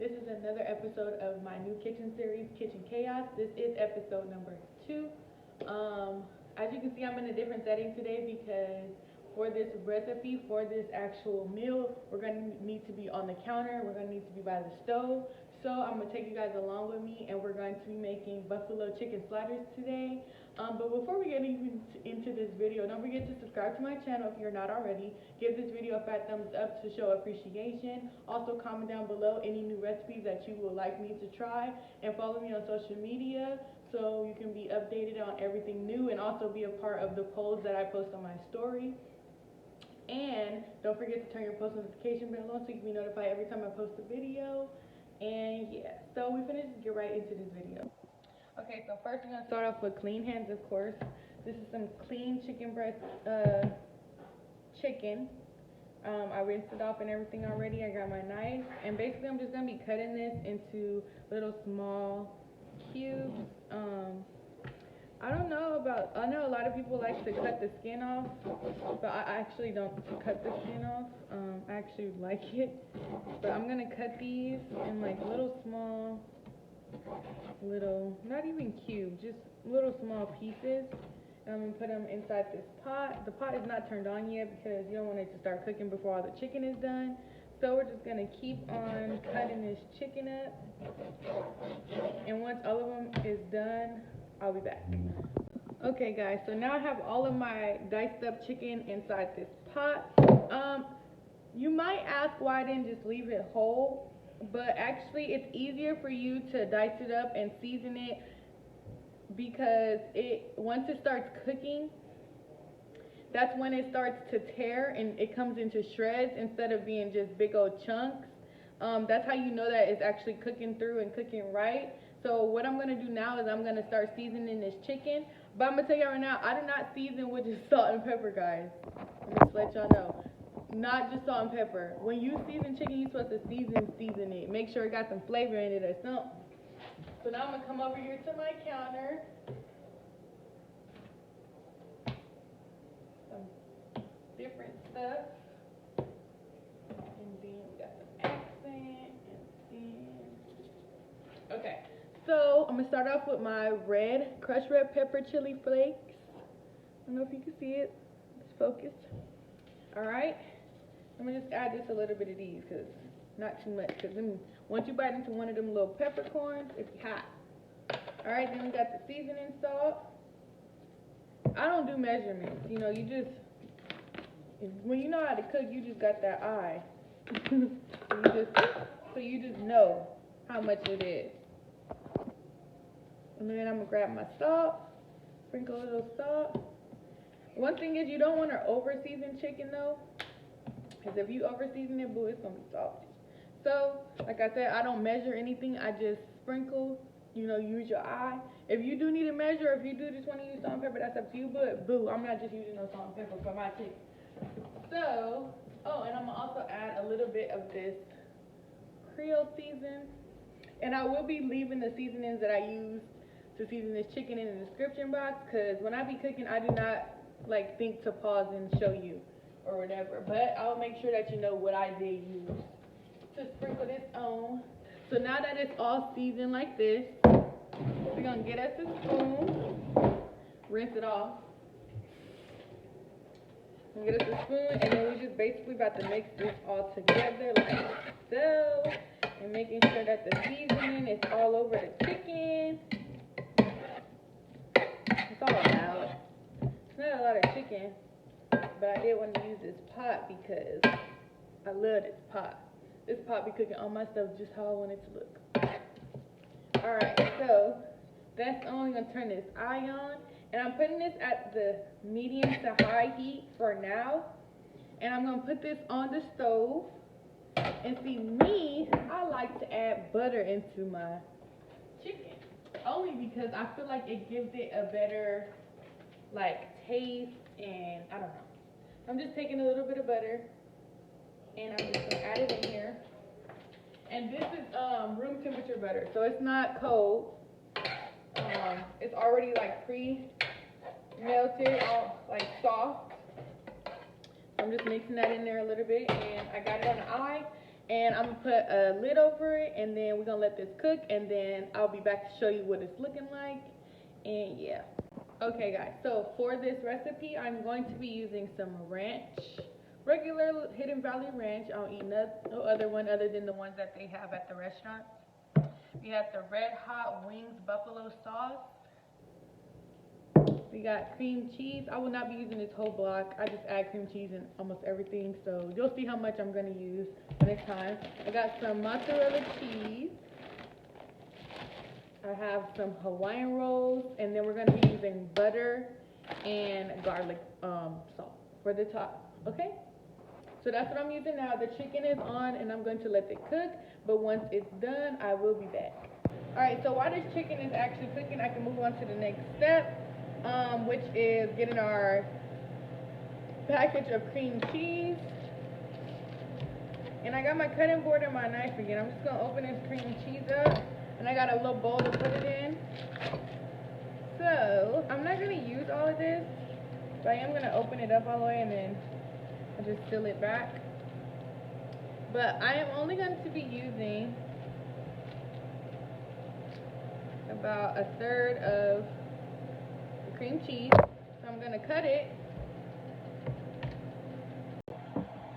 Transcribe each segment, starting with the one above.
This is another episode of my new kitchen series, Kitchen Chaos. This is episode number 2. As you can see, I'm in a different setting today because for this recipe, for this actual meal, we're going to need to be on the counter. We're going to need to be by the stove. So I'm going to take you guys along with me, and we're going to be making buffalo chicken sliders today. But before we get even into this video, don't forget to subscribe to my channel if you're not already. Give this video a fat thumbs up to show appreciation. Also comment down below any new recipes that you would like me to try, and follow me on social media so you can be updated on everything new, and also be a part of the polls that I post on my story. And don't forget to turn your post notification bell on so you can be notified every time I post a video. And yeah, so we're gonna just get right into this video. Okay, so first we're gonna start off with clean hands, of course. This is some clean chicken breast chicken. I rinsed it off and everything already. I got my knife, and basically I'm just gonna be cutting this into little small cubes. I know a lot of people like to cut the skin off, but I actually don't cut the skin off. I actually like it, but I'm gonna cut these in like little small, not even cubes, just little small pieces. And I'm gonna put them inside this pot. The pot is not turned on yet because you don't want it to start cooking before all the chicken is done. So we're just gonna keep on cutting this chicken up, and once all of them is done, I'll be back. Okay guys, so now I have all of my diced up chicken inside this pot. You might ask why I didn't just leave it whole, but actually it's easier for you to dice it up and season it because once it starts cooking, that's when it starts to tear and it comes into shreds instead of being just big old chunks. That's how you know that it's actually cooking through and cooking right. So what I'm going to do now is I'm going to start seasoning this chicken. But I'm going to tell you right now, I do not season with just salt and pepper, guys. Let me let y'all know. Not just salt and pepper. When you season chicken, you're supposed to season it. Make sure it got some flavor in it or something. So now I'm going to come over here to my counter. Some different stuff. And then we got some accent. And then... Okay. So I'm going to start off with my crushed red pepper chili flakes. I don't know if you can see it. It's focused. Alright. I'm going to just add just a little bit of these, because not too much. Because once you bite into one of them little peppercorns, it's hot. Alright, then we got the seasoning salt. I don't do measurements. You know, when you know how to cook, you just got that eye. so you just know how much it is. And then I'm going to grab my salt, sprinkle a little salt. One thing is, you don't want to over-season chicken, though, because if you over-season it, boo, it's going to be salty. So, like I said, I don't measure anything. I just sprinkle, use your eye. If you do need to measure, if you do just want to use salt and pepper, that's up to you, but boo, I'm not just using no salt and pepper for my chicken. So, and I'm going to also add a little bit of this Creole season. And I will be leaving the seasonings that I use to season this chicken in the description box, because when I be cooking, I do not think to pause and show you or whatever, but I'll make sure that you know what I did use to sprinkle this on. So now that it's all seasoned like this, we're gonna get us a spoon, rinse it off, and get us a spoon, and then we just basically about to mix this all together like so, and making sure that the seasoning is all over the chicken. It's all loud. It's not a lot of chicken, but I did want to use this pot because I love this pot. This pot be cooking all my stuff just how I want it to look. Alright, so that's only going to turn this eye on. And I'm putting this at the medium to high heat for now. And I'm going to put this on the stove. And see, me, I like to add butter into my chicken. Only because I feel like it gives it a better, taste, and I don't know. I'm just taking a little bit of butter, and I'm just going to add it in here. And this is room temperature butter, so it's not cold. It's already, pre-melted, all, soft. I'm just mixing that in there a little bit, and I got it on the eye. And I'm gonna put a lid over it, and then we're gonna let this cook, and then I'll be back to show you what it's looking like. And yeah. Okay guys, so for this recipe, I'm going to be using some ranch, regular Hidden Valley ranch. I don't eat no other one other than the ones that they have at the restaurant. We have the Red Hot Wings buffalo sauce. We got cream cheese. I will not be using this whole block. I just add cream cheese in almost everything, so you'll see how much I'm going to use next time. I got some mozzarella cheese. I have some Hawaiian rolls, and then we're going to be using butter and garlic salt for the top. Okay? So that's what I'm using now. The chicken is on, and I'm going to let it cook, but once it's done, I will be back. Alright, so while this chicken is actually cooking, I can move on to the next step, which is getting our package of cream cheese. And I got my cutting board and my knife again. I'm just going to open this cream cheese up, and I got a little bowl to put it in. So, I'm not going to use all of this, but I am going to open it up all the way, and then I'll just seal it back. But I am only going to be using about 1/3 of the cream cheese. So I'm going to cut it.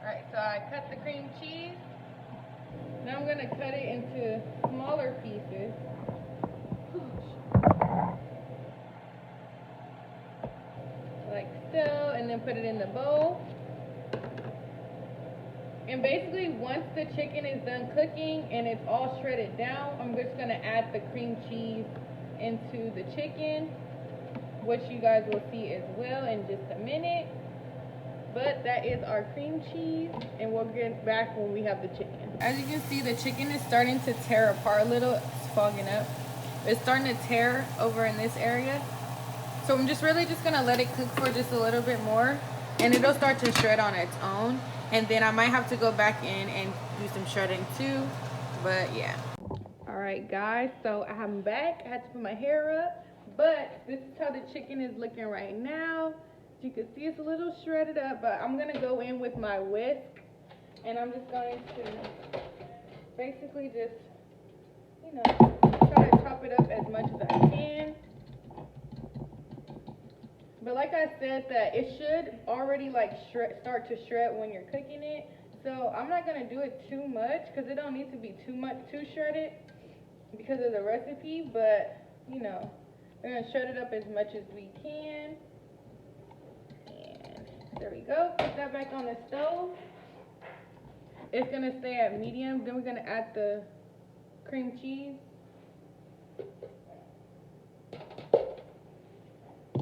Alright, so I cut the cream cheese. Now I'm going to cut it into smaller pieces. Like so, and then put it in the bowl. And basically, once the chicken is done cooking and it's all shredded down, I'm just going to add the cream cheese into the chicken, which you guys will see as well in just a minute. But that is our cream cheese, and we'll get back when we have the chicken. As you can see, the chicken is starting to tear apart a little. It's fogging up. It's starting to tear over in this area. So I'm just really just going to let it cook for just a little bit more, and it'll start to shred on its own. And then I might have to go back in and do some shredding too. But yeah. Alright guys, so I'm back. I had to put my hair up. But this is how the chicken is looking right now. As you can see, it's a little shredded up. But I'm going to go in with my whisk. And I'm just going to basically just, you know, try to chop it up as much as I can. But like I said, that it should already like start to shred when you're cooking it. So I'm not going to do it too much because it don't need to be too shredded because of the recipe. But, you know, we're going to shred it up as much as we can. And there we go. Put that back on the stove. It's going to stay at medium. Then we're going to add the cream cheese.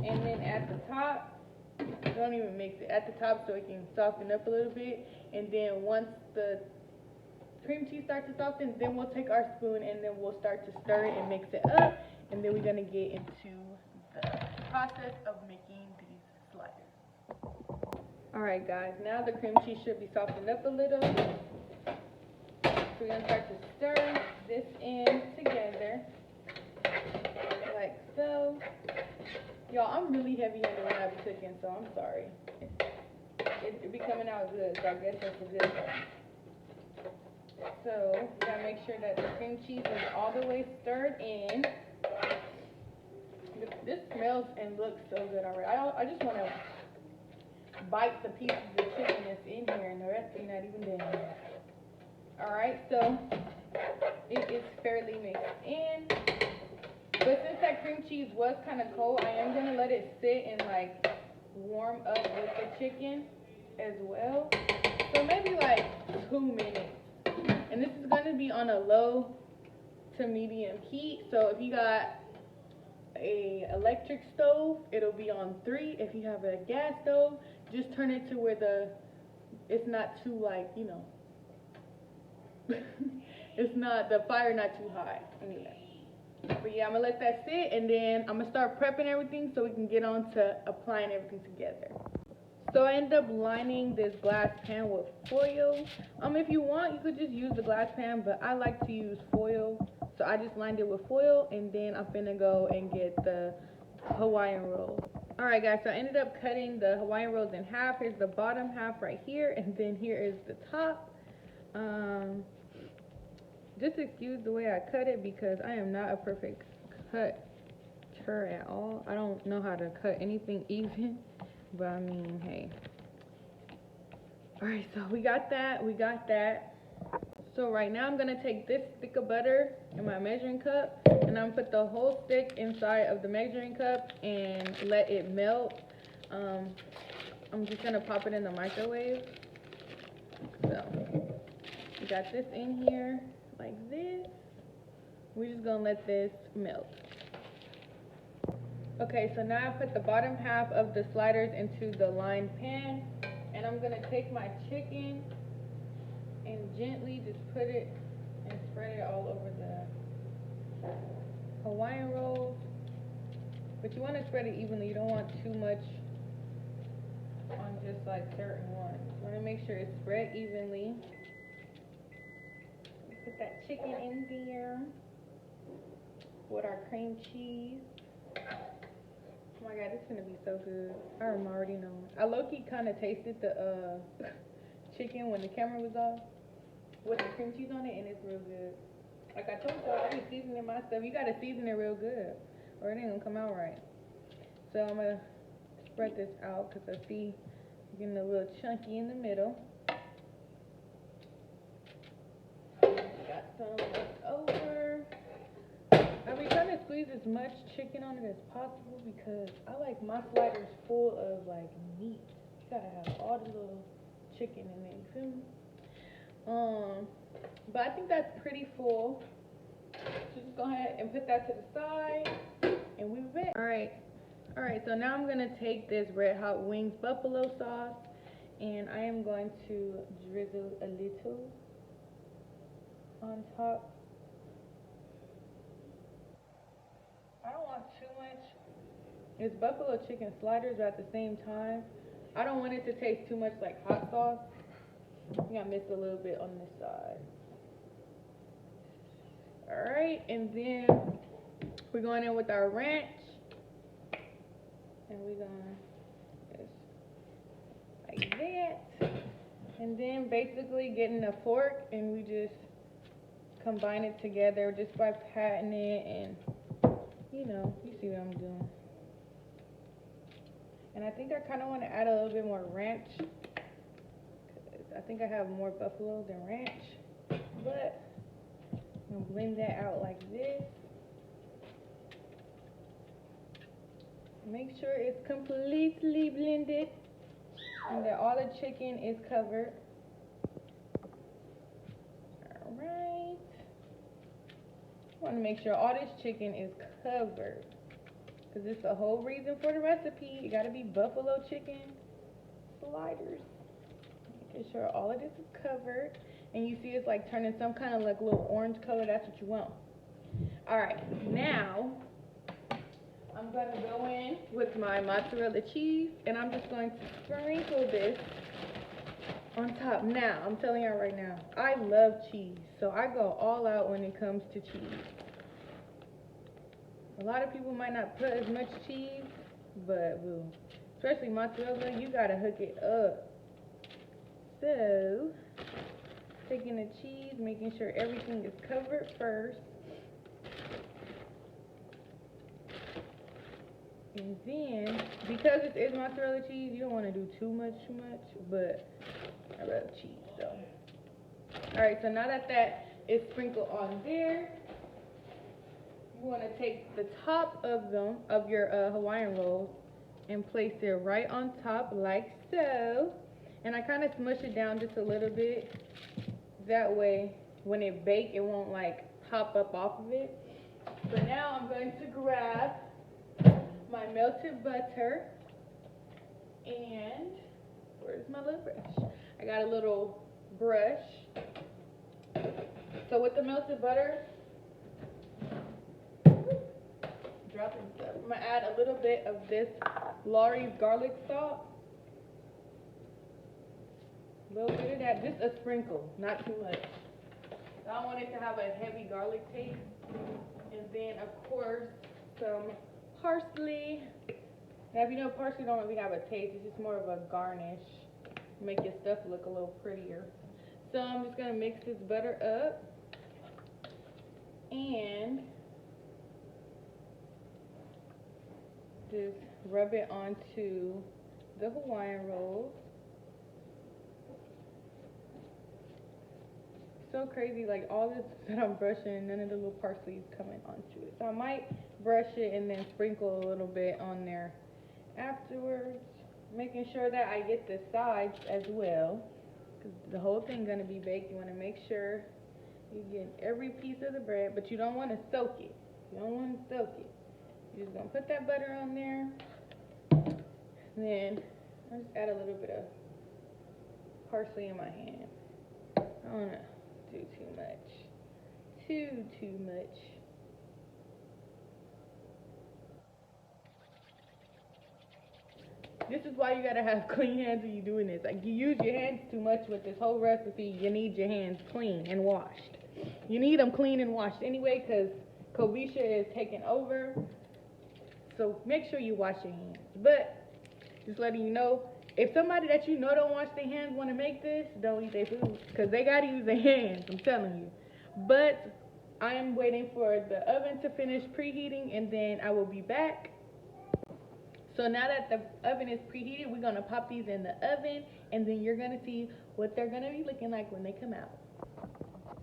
And then at the top, don't even mix it, at the top so it can soften up a little bit. And then once the cream cheese starts to soften, then we'll take our spoon and then we'll start to stir it and mix it up. And then we're going to get into the process of making these sliders. Alright guys, now the cream cheese should be softened up a little. So we're going to start to stir this in together, like so. Y'all, I'm really heavy-handed when I be cooking, so I'm sorry. It be coming out good, so I guess that's a good thing. So, we gotta make sure that the cream cheese is all the way stirred in. This smells and looks so good already. I just want to bite the pieces of chicken that's in here, and the rest is not even done. Alright, so it is fairly mixed in. But since that cream cheese was kind of cold, I am going to let it sit and like warm up with the chicken as well. So maybe like 2 minutes. And this is going to be on a low to medium heat. So if you got a electric stove, it'll be on 3. If you have a gas stove, just turn it to where it's not too like, you know, it's not, the fire not too high. Anyway. But yeah, I'm going to let that sit, and then I'm going to start prepping everything so we can get on to applying everything together. So I end up lining this glass pan with foil. If you want, you could just use the glass pan, but I like to use foil. So I just lined it with foil, and then I'm finna go and get the Hawaiian rolls. Alright guys, so I ended up cutting the Hawaiian rolls in half. Here's the bottom half right here, and then here is the top. Just excuse the way I cut it because I am not a perfect cutter at all. I don't know how to cut anything even, but I mean, hey. Alright, so we got that. So right now I'm gonna take this stick of butter in my measuring cup, and I'm gonna put the whole stick inside of the measuring cup and let it melt. I'm just gonna pop it in the microwave. So we got this in here like this. We're just gonna let this melt. Okay, so now I put the bottom half of the sliders into the lined pan, and I'm gonna take my chicken and gently just put it and spread it all over the Hawaiian rolls. But you want to spread it evenly. You don't want too much on just like certain ones. You want to make sure it's spread evenly. Put that chicken in there with our cream cheese. Oh my god, this is gonna be so good. I'm already knowing. I low-key kind of tasted the chicken when the camera was off with the cream cheese on it, and it's real good. Like I told y'all, I be seasoning my stuff. You gotta season it real good, or it ain't gonna come out right. So I'm gonna spread this out because I see it's getting a little chunky in the middle. Got some left over. I be trying to squeeze as much chicken on it as possible because I like my sliders full of like meat. You gotta have all the little chicken in there, you feel me? But I think that's pretty full. So just go ahead and put that to the side, and we're ready. Alright, so now I'm gonna take this Red Hot Wings buffalo sauce, and I am going to drizzle a little on top. I don't want too much. It's buffalo chicken sliders, but at the same time, I don't want it to taste too much like hot sauce. I think I missed a little bit on this side. Alright, and then we're going in with our ranch. And we're going just like that. And then basically getting a fork, and we just combine it together just by patting it, and you know, you see what I'm doing. And I think I kind of want to add a little bit more ranch. I think I have more buffalo than ranch, but I'm gonna blend that out like this. Make sure it's completely blended and that all the chicken is covered. Alright. I want to make sure all this chicken is covered, because it's the whole reason for the recipe. You gotta be buffalo chicken sliders. Making sure all of this is covered, and you see it's like turning some kind of like little orange color. That's what you want. Alright, now I'm going to go in with my mozzarella cheese, and I'm just going to sprinkle this on top. Now, I'm telling y'all right now, I love cheese, so I go all out when it comes to cheese. A lot of people might not put as much cheese, but especially mozzarella, you gotta hook it up. So, taking the cheese, making sure everything is covered first. And then, because this is mozzarella cheese, you don't want to do too much, but I love cheese, so. Alright, so now that that is sprinkled on there, you want to take the top of your Hawaiian rolls and place it right on top like so. And I kind of smush it down just a little bit. That way, when it bakes, it won't like pop up off of it. So now I'm going to grab my melted butter, and where's my little brush? I got a little brush. So with the melted butter, dropping stuff, I'm gonna add a little bit of this Lawry's garlic salt. A little bit of that, just a sprinkle, not too much. I don't want it to have a heavy garlic taste. And then of course some parsley. Now if you know, parsley don't really have a taste, it's just more of a garnish. Make your stuff look a little prettier. So I'm just gonna mix this butter up and just rub it onto the Hawaiian rolls. So crazy, like all this that I'm brushing, none of the little parsley is coming onto it. So I might brush it and then sprinkle a little bit on there afterwards, making sure that I get the sides as well, because the whole thing's gonna be baked. You want to make sure you get every piece of the bread, but you don't want to soak it. You don't want to soak it. You're just gonna put that butter on there, and then I'll just add a little bit of parsley in my hand. I don't wanna do too much. Too much. This is why you gotta have clean hands when you're doing this. Like, you use your hands too much with this whole recipe. You need your hands clean and washed. You need them clean and washed anyway, because Kovisha is taking over. So make sure you wash your hands. But just letting you know, if somebody that you know don't wash their hands want to make this, don't eat their food, because they gotta use their hands. I'm telling you. But I am waiting for the oven to finish preheating, and then I will be back. So now that the oven is preheated, we're gonna pop these in the oven, and then you're gonna see what they're gonna be looking like when they come out.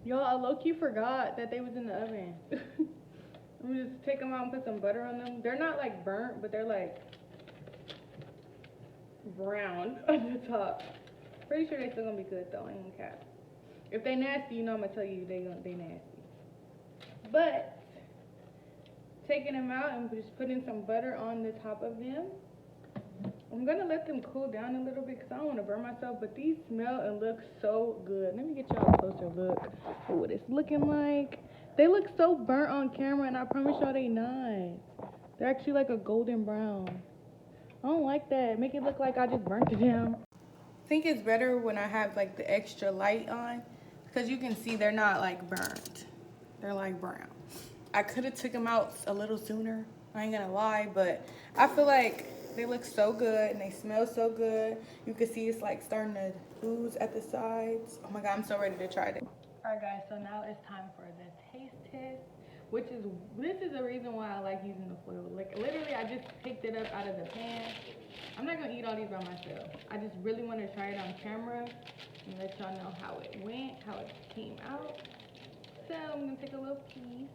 Y'all, I low-key forgot that they was in the oven. Let me just take them out and put some butter on them. They're not like burnt, but they're like brown on the top. Pretty sure they still gonna be good though, I ain't gonna cap. If they nasty, you know I'm gonna tell you they nasty. But taking them out and just putting some butter on the top of them. I'm gonna let them cool down a little bit because I don't want to burn myself, but these smell and look so good. Let me get y'all a closer look at what it's looking like. They look so burnt on camera, and I promise y'all they not. They're actually like a golden brown. I don't like that. Make it look like I just burnt it down. I think it's better when I have like the extra light on, because you can see they're not like burnt. They're like brown. I could have took them out a little sooner, I ain't gonna lie, but I feel like they look so good and they smell so good. You can see it's like starting to ooze at the sides. Oh my God, I'm so ready to try this. All right guys, so now it's time for the taste test, this is the reason why I like using the foil. Like literally, I just picked it up out of the pan. I'm not gonna eat all these by myself. I just really want to try it on camera and let y'all know how it went, how it came out. So I'm gonna take a little piece.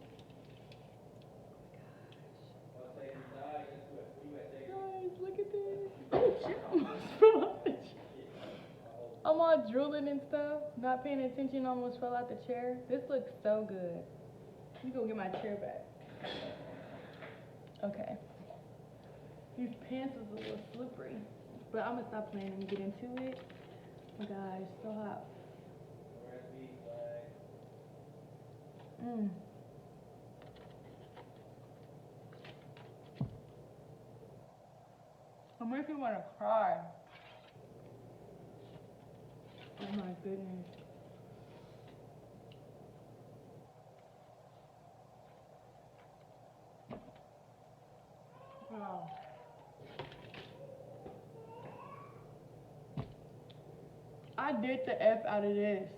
Guys, look at this. Oh shit, almost fell out the chair. I'm all drooling and stuff, not paying attention, almost fell out the chair. This looks so good. Let me go get my chair back. Okay. These pants is a little slippery, but I'm gonna stop playing and get into it. Oh my gosh, it's so hot. It makes me want to cry. Oh my goodness. Wow. I did the F out of this.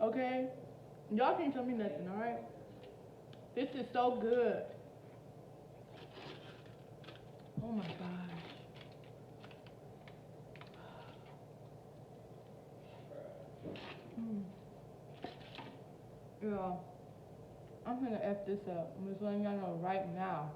Okay? Y'all can't tell me nothing, alright? This is so good. Oh my gosh. Yeah. I'm gonna F this up. I'm just letting y'all know right now.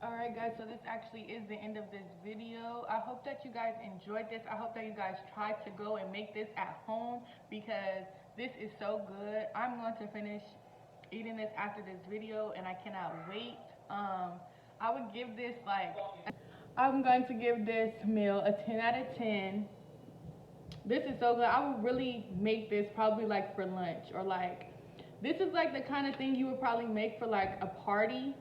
Alright guys, so this actually is the end of this video. I hope that you guys enjoyed this. I hope that you guys tried to go and make this at home, because this is so good. I'm going to finish eating this after this video and I cannot wait. I would give this I'm going to give this meal a 10 out of 10. This is so good. I would really make this probably like for lunch, or like, this is like the kind of thing you would probably make for like a party.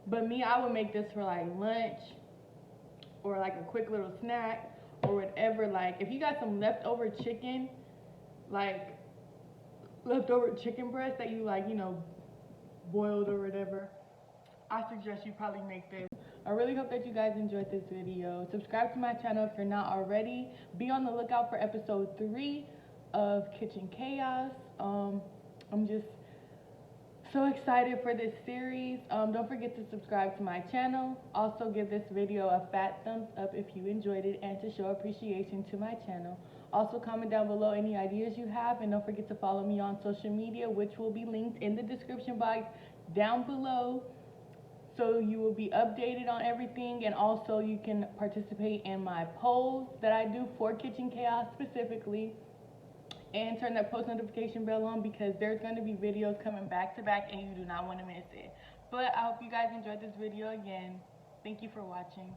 But me, I would make this for like lunch or like a quick little snack or whatever. Like if you got some leftover chicken, like leftover chicken breast that you like, you know, boiled or whatever, I suggest you probably make this. I really hope that you guys enjoyed this video. Subscribe to my channel if you're not already. Be on the lookout for episode 3 of Kitchen Chaos. I'm just so excited for this series. Don't forget to subscribe to my channel. Also give this video a fat thumbs up if you enjoyed it, and to show appreciation to my channel. Also comment down below any ideas you have, and don't forget to follow me on social media, which will be linked in the description box down below, so you will be updated on everything. And also you can participate in my polls that I do for Kitchen Chaos specifically. And turn that post notification bell on, because there's going to be videos coming back to back and you do not want to miss it. But I hope you guys enjoyed this video again. Thank you for watching.